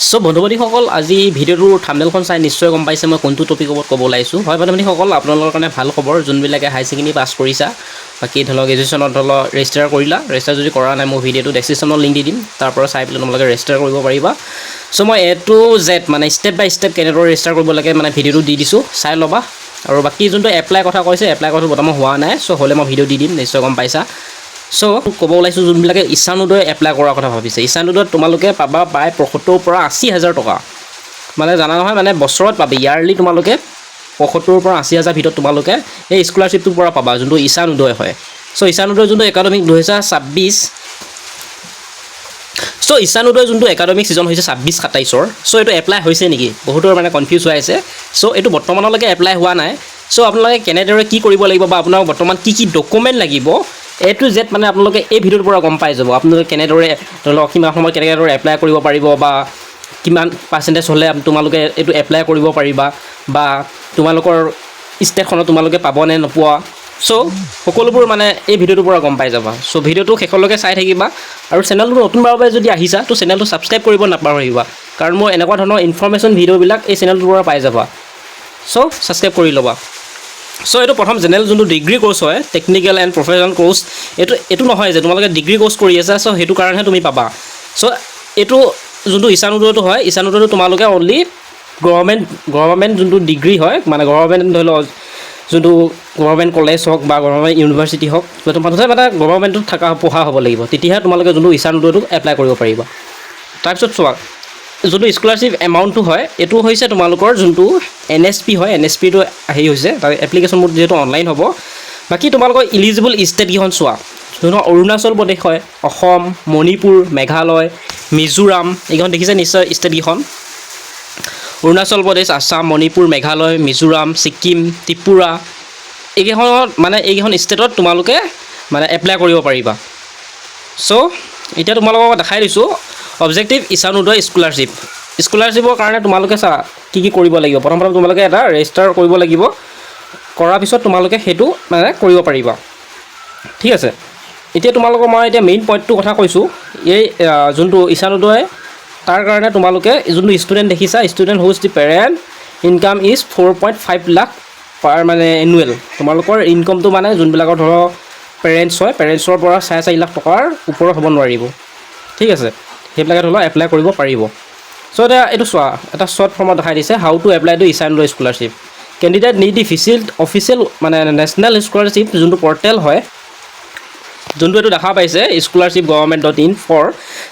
so বন্ধুবান্ধীসকল আজি ভিডিঅ'টোৰ থাম্বনেইলখন চাই নিশ্চয় গম পাইছে মই কোনটো টপিকৰ ওপৰত ক'ব ওলাইছোঁ হয় বন্ধুবান্ধীসকল আপোনালোকৰ কাৰণে ভাল খবৰ যোনবিলাকে হাই ছেকেণ্ডেৰী পাছ কৰিছা বাকী ধৰি লওক গ্ৰেজুৱেশ্যনত ধৰি লওক ৰেজিষ্টাৰ কৰিলা ৰেজিষ্টাৰ যদি কৰা নাই মোৰ ভিডিঅ'টো ডেছক্ৰিপশ্যনত লিংক দি দিম তাৰ পৰা চাই পেলাই তোমালোকে ৰেজিষ্টাৰ কৰিব পাৰিবা সো মই A to Z মানে ষ্টেপ বাই ষ্টেপ কেনেদৰে ৰেজিষ্টাৰ কৰিব লাগে মানে ভিডিঅ'টো দি দিছোঁ চাই ল'বা আৰু বাকী যোনটো এপ্লাই কথা কৈছে এপ্লাই কথাটো বৰ্তমান হোৱা নাই সো হ'লে মই ভিডিঅ' দি দিম নিশ্চয় গম পাইছা সো ক'ব ওলাইছোঁ যোনবিলাকে ঈশানোদয় এপ্লাই কৰাৰ কথা ভাবিছে ঈশানোদয়ত তোমালোকে পাবা প্ৰায় ৭৫,000 পৰা ৮০,000 টকা মানে জানা নহয় মানে বছৰত পাবি ইয়াৰলি তোমালোকে ৭৫,000 পৰা ৮০,000 ভিতৰত তোমালোকে এই স্কলাৰশ্বিপটোৰ পৰা পাবা যোনটো ঈশানোদয় হয় সো ঈশানোদয় যোনটো একাডেমিক 2026 সো ঈশানোদয় যোনটো একাডেমিক ছিজন হৈছে ২৬-২৭ৰ সো এইটো এপ্লাই হৈছে নেকি বহুতৰ মানে কনফিউজ হৈ আছে সো এইটো বৰ্তমানলৈকে এপ্লাই হোৱা নাই সো আপোনালোকে কেনেদৰে কি কৰিব লাগিব বা আপোনাক বৰ্তমান কি ডকুমেণ্ট লাগিব A to Z মানে আপোনালোকে এই ভিডিঅ'ৰ পৰা গম পাই যাব আপোনালোকে কেনেদৰে ধৰি লওক কিমান সময়ত কেনেদৰে এপ্লাই কৰিব পাৰিব বা কিমান পাৰ্চেণ্টেজ হ'লে তোমালোকে এইটো এপ্লাই কৰিব পাৰিবা বা তোমালোকৰ ষ্টেটখনত তোমালোকে পাব নে নোপোৱা সো সকলোবোৰ মানে এই ভিডিঅ'টোৰ পৰা গম পাই যাবা সো ভিডিঅ'টো শেষলৈকে চাই থাকিবা আৰু চেনেলটো নতুনবাৰৰ বাবে যদি আহিছা তো চেনেলটো ছাবস্ক্ৰাইব কৰিব নাপাহৰিবা কাৰণ মই এনেকুৱা ধৰণৰ ইনফৰমেশ্যন ভিডিঅ'বিলাক এই চেনেলটোৰ পৰা পাই যাবা সো ছাবস্ক্ৰাইব কৰি ল'বা সো এইটো প্ৰথম জেনেৰেল যোনটো ডিগ্ৰী কোৰ্চ হয় টেকনিকেল এণ্ড প্ৰফেশ্যনেল কোৰ্চ এইটো নহয় যে তোমালোকে ডিগ্ৰী কোৰ্চ কৰি আছা সো সেইটো কাৰণেহে তুমি পাবা সো এইটো যোনটো ঈশানোদয়টো হয় ঈশানোদয়টো তোমালোকে অনলি গভৰ্ণমেণ্ট যোনটো ডিগ্ৰী হয় মানে গভৰ্ণমেণ্ট ধৰি লওক যোনটো গভৰ্ণমেণ্ট কলেজ হওক বা গভৰ্ণমেণ্ট ইউনিভাৰ্চিটি হওক তোমালোকে মানে গভৰ্ণমেণ্টত থকা পঢ়া হ'ব লাগিব তেতিয়াহে তোমালোকে যোনটো ঈশানোদয়টো এপ্লাই কৰিব পাৰিবা তাৰপিছত চোৱা যোনটো স্কলাৰশ্বিপ এমাউণ্টটো হয় এইটো হৈছে তোমালোকৰ যোনটো NSP হয় NSPটো হেৰি হৈছে তাৰ এপ্লিকেশ্যনবোৰ যিহেতু অনলাইন হ'ব বাকী তোমালোকৰ ইলিজিবল ষ্টেটকেইখন চোৱা যোনটো অৰুণাচল প্ৰদেশ হয় অসম মণিপুৰ মেঘালয় মিজোৰাম এইকেইখন দেখিছে নিশ্চয় ষ্টেটকেইখন অৰুণাচল প্ৰদেশ আসাম মণিপুৰ মেঘালয় মিজোৰাম ছিকিম ত্ৰিপুৰা এইকেইখন ষ্টেটত তোমালোকে মানে এপ্লাই কৰিব পাৰিবা সো এতিয়া তোমালোকক দেখাই দিছোঁ অবজেক্টিভ ঈশানোদয় স্কলাৰশ্বিপৰ কাৰণে তোমালোকে চা কি কৰিব লাগিব প্ৰথম তোমালোকে এটা ৰেজিষ্টাৰ কৰিব লাগিব কৰাৰ পিছত তোমালোকে সেইটো মানে কৰিব পাৰিবা ঠিক আছে এতিয়া তোমালোকৰ মই এতিয়া মেইন পইণ্টটো কথা কৈছোঁ এই যোনটো ঈশানোদয় তাৰ কাৰণে তোমালোকে যোনটো ষ্টুডেণ্ট দেখিছা ষ্টুডেণ্ট হুজ দি পেৰেণ্ট ইনকাম ইজ 4.5 লাখ পাৰ মানে এনুৱেল তোমালোকৰ ইনকামটো মানে যোনবিলাকৰ ধৰক পেৰেণ্টছ হয় পেৰেণ্টছৰ পৰা 4.5 লাখ টকাৰ ওপৰত হ'ব নোৱাৰিব ঠিক আছে সেইবিলাকে ধৰি লওক এপ্লাই কৰিব পাৰিব সো এতিয়া এইটো চোৱা এটা শ্বৰ্ট ফৰ্মত দেখাই দিছে how to apply to Ishan Uday scholarship candidate need the official মানে নেশ্যনেল স্কলাৰশ্বিপ যোনটো পৰ্টেল হয় যোনটো এইটো দেখা পাইছে scholarship.government.in for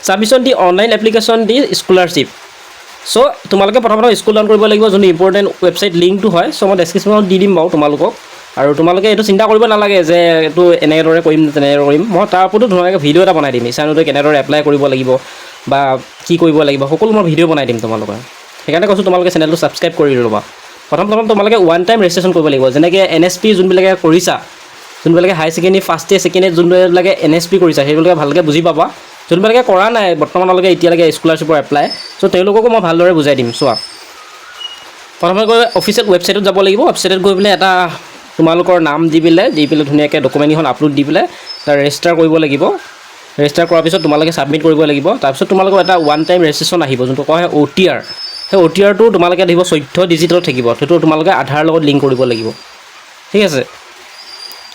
submission the online application the scholarship so তোমালোকে প্ৰথমতে স্কুল ডাউন কৰিব লাগিব যোনটো ইম্পৰ্টেণ্ট ৱেবছাইট লিংকটো হয় সো মই ডেছক্ৰিপশ্যনত দি দিম বাৰু তোমালোকক আৰু তোমালোকে এইটো চিন্তা কৰিব নালাগে যে এইটো এনেদৰে কৰিম তেনেদৰে কৰিম মই তাৰ ওপৰতো ধুনীয়াকৈ ভিডিঅ' এটা বনাই দিম ঈশানোদয় কেনেদৰে এপ্লাই কৰিব লাগিব বা কি কৰিব লাগিব সকলো মই ভিডিঅ' বনাই দিম তোমালোকে সেইকাৰণে কৈছোঁ তোমালোকে চেনেলটো ছাবস্ক্ৰাইব কৰি ল'বা প্ৰথম তোমালোকে ওৱান টাইম ৰেজিষ্ট্ৰেশ্যন কৰিব লাগিব যেনেকৈ NSP যোনবিলাকে কৰিছা যোনবিলাকে high secondary first year second year যোনবিলাকে NSP কৰিছা সেইবিলাকে ভালকৈ বুজি পাবা যোনবিলাকে কৰা নাই বৰ্তমানলৈকে এতিয়ালৈকে স্কলাৰশ্বিপৰ এপ্লাই সো তেওঁলোককো মই ভালদৰে বুজাই দিম চোৱা প্ৰথমে গৈ অফিচিয়েল ৱেবছাইটত যাব লাগিব ৱেবছাইটত গৈ পেলাই এটা তোমালোকৰ নাম দি পেলাই ধুনীয়াকৈ ডকুমেণ্টকেইখন আপলোড দি পেলাই তাৰ ৰেজিষ্টাৰ কৰিব লাগিব ৰেজিষ্টাৰ কৰাৰ পিছত তোমালোকে ছাবমিট কৰিব লাগিব তাৰপিছত তোমালোকৰ এটা ওৱান টাইম ৰেজিষ্ট্ৰেশ্যন আহিব যোনটো কয় OTR সেই OTRটো তোমালোকে দিব 14 ডিজিটত থাকিব সেইটো তোমালোকে আধাৰৰ লগত লিংক কৰিব লাগিব ঠিক আছে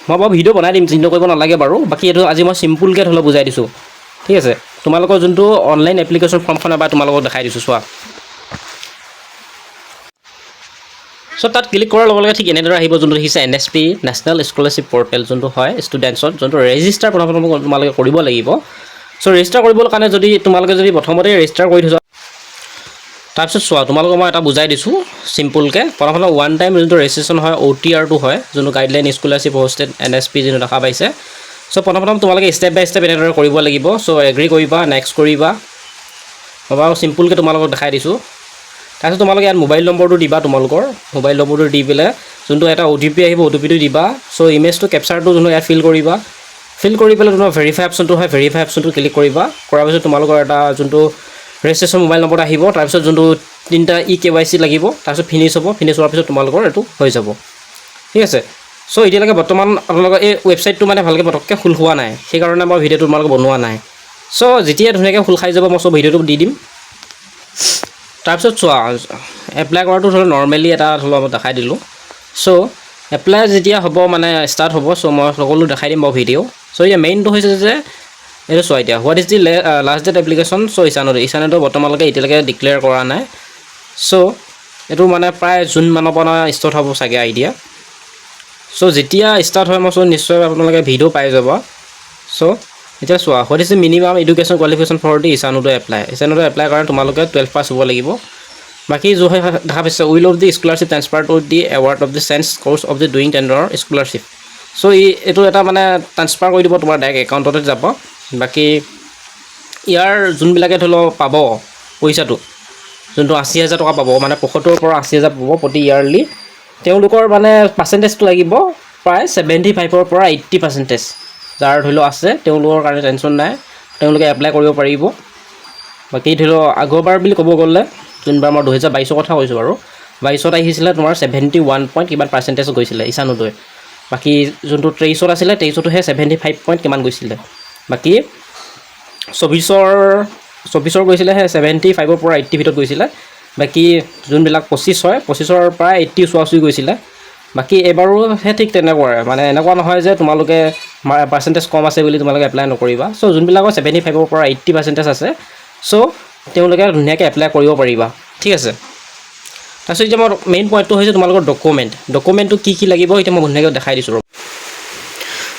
মই বাৰু ভিডিঅ' বনাই দিম চিন্তা কৰিব নালাগে বাৰু বাকী এইটো আজি মই চিম্পুলকৈ ধৰি লওক বুজাই দিছোঁ ঠিক আছে তোমালোকৰ যোনটো অনলাইন এপ্লিকেশ্যন ফৰ্মখন এবাৰ তোমালোকক দেখাই দিছোঁ চোৱা সো তাত ক্লিক কৰাৰ লগে লগে ঠিক এনেদৰে আহিব যোনটো দেখিছে NSP নেশ্যনেল স্কলাৰশ্বিপ পৰ্টেল যোনটো হয় ষ্টুডেণ্টছত যোনটো ৰেজিষ্টাৰ প্ৰথমতে তোমালোকে কৰিব লাগিব সো ৰেজিষ্টাৰ কৰিবৰ কাৰণে তোমালোকে যদি প্ৰথমতে ৰেজিষ্টাৰ কৰি থৈছা তাৰপিছত চোৱা তোমালোকক মই এটা বুজাই দিছোঁ চিম্পুলকৈ প্ৰথমতে ওৱান টাইম যোনটো ৰেজিষ্ট্ৰেশ্যন হয় OTRটো হয় যোনটো গাইডলাইন স্কলাৰশ্বিপ হোষ্টেড NSP যোনটো দেখা পাইছে সো প্ৰথম তোমালোকে ষ্টেপ বাই ষ্টেপ এনেদৰে কৰিব লাগিব সো এগ্ৰি কৰিবা নেক্সট কৰিবা মই বাৰু চিম্পুলকৈ তোমালোকক দেখাই দিছোঁ তাৰপিছত তোমালোকে ইয়াত মোবাইল নম্বৰটো দিবা তোমালোকৰ মোবাইল নম্বৰটো দি পেলাই যোনটো এটা OTP আহিব OTPটো দিবা সো ইমেজটো কেপচাৰটো যোনটো ইয়াত ফিল কৰি পেলাই তোমাৰ ভেৰিফাই অপশ্যনটো হয় ভেৰিফাই অপশ্যনটো ক্লিক কৰিবা কৰাৰ পিছত তোমালোকৰ এটা যোনটো ৰেজিষ্ট্ৰেশ্যন মোবাইল নম্বৰ আহিব তাৰপিছত যোনটো 3টা EKYC লাগিব তাৰপিছত ফিনিছ হ'ব ফিনিছ হোৱাৰ পিছত তোমালোকৰ এইটো হৈ যাব ঠিক আছে সো এতিয়ালৈকে বৰ্তমান আপোনালোকৰ এই ৱেবছাইটটো মানে ভালকৈ পটককৈ খোল হোৱা নাই সেইকাৰণে মই ভিডিঅ'টো তোমালোকক বনোৱা নাই সো যেতিয়া ধুনীয়াকৈ খোল খাই যাব মই ভিডিঅ'টো দি দিম তাৰপিছত চোৱা এপ্লাই কৰাটো ধৰি লওক নৰ্মেলি এটা ধৰি লওক মই দেখাই দিলোঁ চ' এপ্লাই যেতিয়া হ'ব মানে ষ্টাৰ্ট হ'ব চ' মই সকলো দেখাই দিম বাৰু ভিডিঅ' চ' এতিয়া মেইনটো হৈছে যে এইটো চোৱা এতিয়া what is the last date application চ' ইছানোডে বৰ্তমানলৈকে এতিয়ালৈকে ডিক্লেয়াৰ কৰা নাই চ' এইটো মানে প্ৰায় জুন মানৰ পৰা ষ্টাৰ্ট হ'ব চাগে আইডিয়া চ' যেতিয়া ষ্টাৰ্ট হয় মই চ' নিশ্চয় আপোনালোকে ভিডিঅ' পাই যাব চ' এতিয়া চোৱা what is the minimum education qualification for the ইছানোডে এপ্লাই কাৰণে তোমালোকে 12 পাছ হ'ব লাগিব বাকী जो है দেখা পাইছে will of the scholarship transfer to the award of the change course of the doing টেণ্ডাৰৰ স্কলাৰশ্বিপ চ' এইটো এটা মানে ট্ৰান্সফাৰ কৰি দিব তোমাৰ ডাইৰেক্ট একাউণ্টতে যাব বাকী ইয়াৰ যোনবিলাকে ধৰি লওক পাব পইচাটো যোনটো 80,000 টকা পাব মানে 75 পৰা 80,000 পাব প্ৰতি ইয়াৰলি তেওঁলোকৰ মানে পাৰ্চেণ্টেজটো লাগিব প্ৰায় 75 পৰা 80% যাৰ ধৰি লওক আছে তেওঁলোকৰ কাৰণে টেনশ্যন নাই তেওঁলোকে এপ্লাই কৰিব পাৰিব বাকী ধৰি লওক আগৰবাৰ বুলি ক'ব গ'লে যোনবাৰ মই 2022 কথা কৈছোঁ বাৰু 22ত আহিছিলে তোমাৰ 71 পইণ্ট কিমান পাৰ্চেণ্টেজ গৈছিলে ইছানোডে বাকী যোনটো 23ত আছিলে 23তহে 75 পইণ্ট কিমান গৈছিলে বাকী 24ৰ গৈছিলেহে 75 পৰা 80 ভিতৰত গৈছিলে বাকী যোনবিলাক 25 হয় 25ৰ পৰা 80 চুৱাচুই গৈছিলে বাকী এবাৰো হে ঠিক তেনেকুৱাই মানে এনেকুৱা নহয় যে তোমালোকে পাৰ্চেণ্টেজ কম আছে বুলি তোমালোকে এপ্লাই নকৰিবা চ' যোনবিলাকৰ 75 পৰা 80% আছে চ' তেওঁলোকে ধুনীয়াকৈ এপ্লাই কৰিব পাৰিবা ঠিক আছে তাৰপিছত এতিয়া মোৰ মেইন পইণ্টটো হৈছে তোমালোকৰ ডকুমেণ্টটো কি লাগিব এতিয়া মই ধুনীয়াকৈ দেখাই দিছোঁ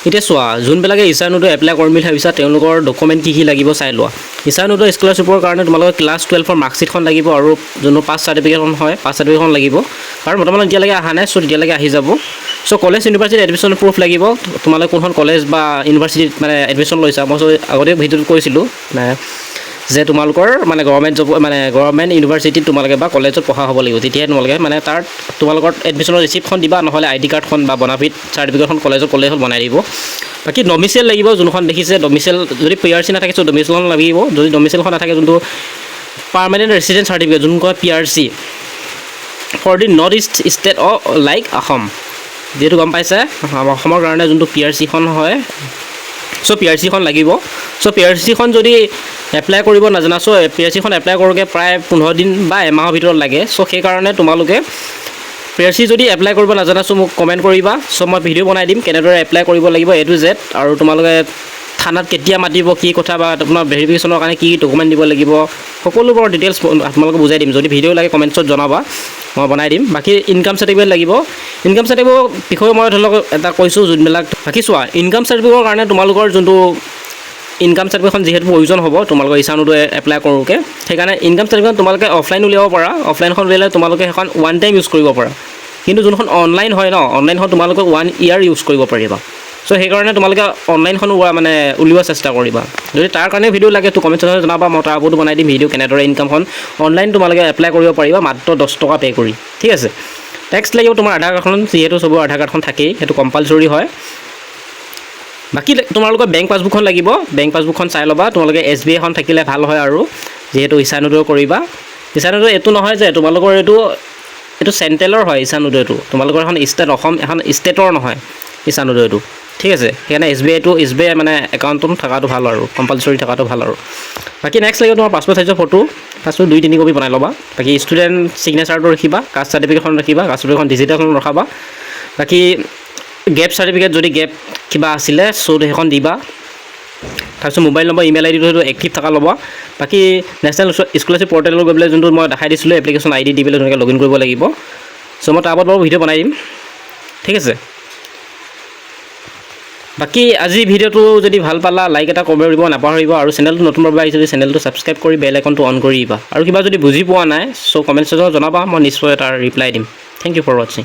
এতিয়া চোৱা যোনবিলাকে ইছানোডে এপ্লাই কৰিম বুলি ভাবিছা তেওঁলোকৰ ডকুমেণ্ট কি লাগিব চাই লোৱা ইছানোডে স্কলাৰশ্বিপৰ কাৰণে তোমালোকৰ ক্লাছ 12ৰ মাৰ্কশ্বিটখন লাগিব আৰু যোনটো পাছ চাৰ্টিফিকেটখন হয় পাছ চাৰ্টিফিকেটখন লাগিব কাৰণ বৰ্তমান এতিয়ালৈকে অহা নাই চ' তেতিয়ালৈকে আহি যাব চ' কলেজ ইউনিভাৰ্চিটি এডমিশ্যন প্ৰুফ লাগিব তোমালোকে কোনখন কলেজ বা ইউনিভাৰ্চিটিত মানে এডমিশ্যন লৈছা মই আগতে ভিডিঅ'ত কৈছিলোঁ যে তোমালোকৰ মানে গভৰ্ণমেণ্ট জব মানে গভৰ্ণমেণ্ট ইউনিভাৰ্চিটিত তোমালোকে বা কলেজত পঢ়া হ'ব লাগিব তেতিয়াহে তোমালোকে মানে তাৰ তোমালোকৰ এডমিশ্যনৰ ৰিচিপ্টখন দিবা নহ'লে আইডি কাৰ্ডখন বা বনাফিট চাৰ্টিফিকেটখন কলেজত ক'লেই হ'ল বনাই দিব বাকী ডমিচিয়েল লাগিব যোনখন দেখিছে ডমিচিয়েল যদি PRC নাথাকে চ' ডমিচিয়েলখন লাগিব যদি ডমিচিয়েলখন নাথাকে যোনটো পাৰ্মানেণ্ট ৰেচিডেণ্ট চাৰ্টিফিকেট যোনটো কয় PRC for the north east state of like Assam যিহেতু গম পাইছে অসমৰ কাৰণে যোনটো PRCখন হয় চ' PRCখন লাগিব চ' PRCখন যদি এপ্লাই কৰিব নাজানা চ' PRCখন এপ্লাই কৰোঁতে প্ৰায় 15 দিন বা এমাহৰ ভিতৰত লাগে চ' সেইকাৰণে তোমালোকে PRC যদি এপ্লাই কৰিব নাজানা চ' মোক কমেণ্ট কৰিবা চ' মই ভিডিঅ' বনাই দিম কেনেদৰে এপ্লাই কৰিব লাগিব A to Z আৰু তোমালোকে থানাত কেতিয়া মাতিব কি কথা বা তোমাৰ ভেৰিফিকেশ্যনৰ কাৰণে কি ডকুমেণ্ট দিব লাগিব সকলোবোৰ ডিটেইলছ তোমালোকে বুজাই দিম যদি ভিডিঅ' লাগে কমেণ্টছত জনাবা মই বনাই দিম বাকী ইনকাম চাৰ্টিফিকেট লাগিব ইনকাম চাৰ্টিফিকেটৰ বিষয়ে মই ধৰি লওক এটা কৈছোঁ যোনবিলাক বাকী চোৱা ইনকাম চাৰ্টিফিকেটৰ কাৰণে তোমালোকৰ যোনটো ইনকাম চাৰ্টিফিকেটখন যিহেতু প্ৰয়োজন হ'ব তোমালোকৰ ইছানোডে এপ্লাই কৰোঁতে সেইকাৰণে ইনকাম চাৰ্টিফিকেট তোমালোকে অফলাইন উলিয়াব পাৰা অফলাইনখন উলিয়ালে তোমালোকে সেইখন 1 টাইম ইউজ কৰিব পাৰা কিন্তু যোনখন অনলাইন হয় ন অনলাইনখন তোমালোকে 1 ইয়াৰ ইউজ কৰিব পাৰিবা চ' সেইকাৰণে তোমালোকে অনলাইনখন মানে উলিওৱাৰ চেষ্টা কৰিবা যদি তাৰ কাৰণে ভিডিঅ' লাগে তো কমেণ্ট চেকশ্যনত জনাবা মই তাৰ ওপৰতো বনাই দিম ভিডিঅ' কেনেদৰে ইনকামখন অনলাইন তোমালোকে এপ্লাই কৰিব পাৰিবা মাত্ৰ 10 টকা পে' কৰি ঠিক আছে টেক্সট লাগিব তোমাৰ আধাৰ কাৰ্ডখন যিহেতু চবৰ আধাৰ কাৰ্ডখন থাকেই সেইটো কম্পালচৰি হয় বাকী তোমালোকৰ বেংক পাছবুকখন লাগিব বেংক পাছবুকখন চাই ল'বা তোমালোকে SBI এখন থাকিলে ভাল হয় আৰু যিহেতু ইছানোডে কৰিবা ইছানোডে এইটো নহয় যে তোমালোকৰ এইটো চেণ্ট্ৰেলৰ হয় ইছানোডে এইটো তোমালোকৰ এখন ষ্টেট অসম এখন ষ্টেটৰ নহয় ইছানোডে এইটো ঠিক আছে সেইকাৰণে SBI মানে একাউণ্টটো থকাটো ভাল আৰু কম্পালচৰি থকাটো ভাল আৰু বাকী নেক্সট লাগিব তোমাৰ পাছপৰ্ট চাইজৰ ফটো পাছপৰ্ট 2-3 কপি বনাই ল'বা বাকী ষ্টুডেণ্ট ছিগনেচাৰটো ৰাখিবা কাষ্ট চাৰ্টিফিকেটখন ৰাখিবা কাষ্ট চাৰ্টিফিকেটখন ডিজিটেলখন ৰখাবা বাকী গেপ চাৰ্টিফিকেট যদি গেপ কিবা আছিলে চ' সেইখন দিবা তাৰপিছত মোবাইল নম্বৰ ইমেইল আইডিটো সেইটো এক্টিভ থকা ল'ব বাকী নেশ্যনেল স্কলাৰশ্বিপ পৰ্টেলত গৈ পেলাই যোনটো মই দেখাই দিছিলোঁ এপ্লিকেশ্যন ID দি পেলাই ধুনীয়াকৈ লগইন কৰিব লাগিব চ' মই তাৰ ওপৰত বাৰু ভিডিঅ' বনাই দিম ঠিক আছে বাকী আজি ভিডিঅ'টো যদি ভাল পালা লাইক এটা কৰিব নাপাহৰিব আৰু চেনেলটো নতুনভাৱে আহিছে যদি চেনেলটো ছাবস্ক্ৰাইব কৰি বেল আইকনটো অন কৰি দিবা আৰু কিবা যদি বুজি পোৱা নাই চ' কমেণ্ট ছেকশ্যনত জনাবা মই নিশ্চয় তাৰ ৰিপ্লাই দিম থেংক ইউ ফৰ ৱাচিং